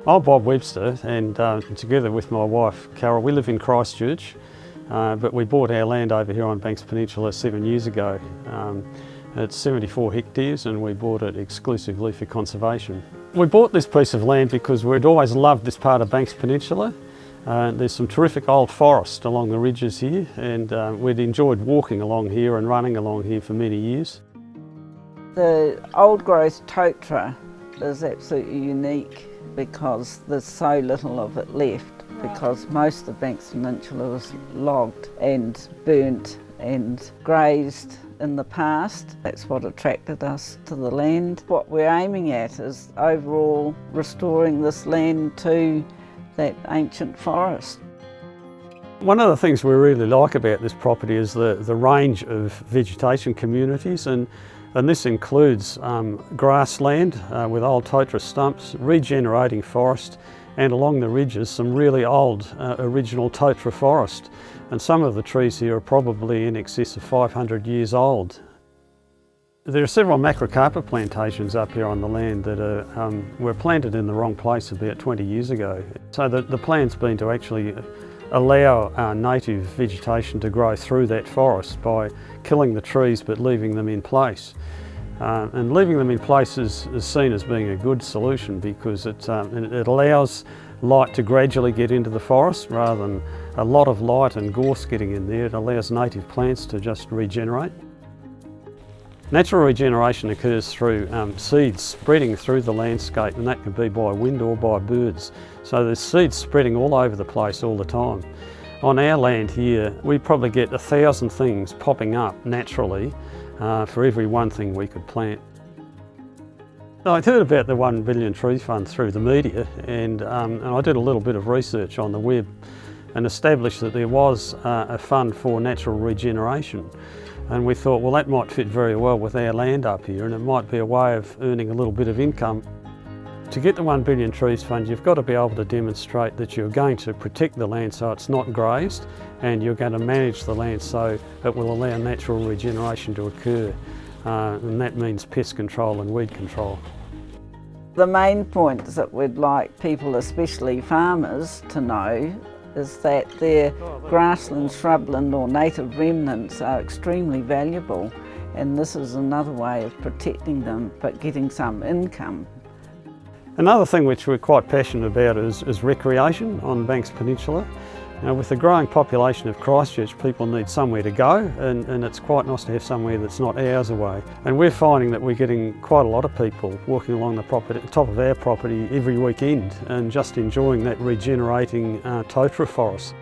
I'm Bob Webster, and together with my wife Carol, we live in Christchurch, but we bought our land over here on Banks Peninsula 7 years ago. It's 74 hectares and we bought it exclusively for conservation. We bought this piece of land because we'd always loved this part of Banks Peninsula. There's some terrific old forest along the ridges here, and we'd enjoyed walking along here and running along here for many years. The old growth totara is absolutely unique because there's so little of it left, because most of the Banks Peninsula was logged and burnt and grazed in the past. That's what attracted us to the land. What we're aiming at is overall restoring this land to that ancient forest. One of the things we really like about this property is the range of vegetation communities, and this includes grassland with old totara stumps, regenerating forest, and along the ridges some really old original totara forest. And some of the trees here are probably in excess of 500 years old. There are several macrocarpa plantations up here on the land that were planted in the wrong place about 20 years ago. So the plan's been to actually allow native vegetation to grow through that forest by killing the trees but leaving them in place. And leaving them in place is seen as being a good solution because it allows light to gradually get into the forest rather than a lot of light and gorse getting in there. It allows native plants to just regenerate. Natural regeneration occurs through seeds spreading through the landscape, and that can be by wind or by birds. So there's seeds spreading all over the place all the time. On our land here, we probably get 1,000 things popping up naturally for every one thing we could plant. I'd heard about the 1 Billion Tree Fund through the media, and I did a little bit of research on the web and established that there was a fund for natural regeneration. And we thought, well, that might fit very well with our land up here, and it might be a way of earning a little bit of income. To get the 1 Billion Trees Fund, you've got to be able to demonstrate that you're going to protect the land so it's not grazed, and you're going to manage the land so it will allow natural regeneration to occur. And that means pest control and weed control. The main points that we'd like people, especially farmers, to know is that their grassland, shrubland or native remnants are extremely valuable, and this is another way of protecting them but getting some income. Another thing which we're quite passionate about is recreation on Banks Peninsula. Now, with the growing population of Christchurch, people need somewhere to go, and it's quite nice to have somewhere that's not hours away. And we're finding that we're getting quite a lot of people walking along the top of our property every weekend and just enjoying that regenerating totara forest.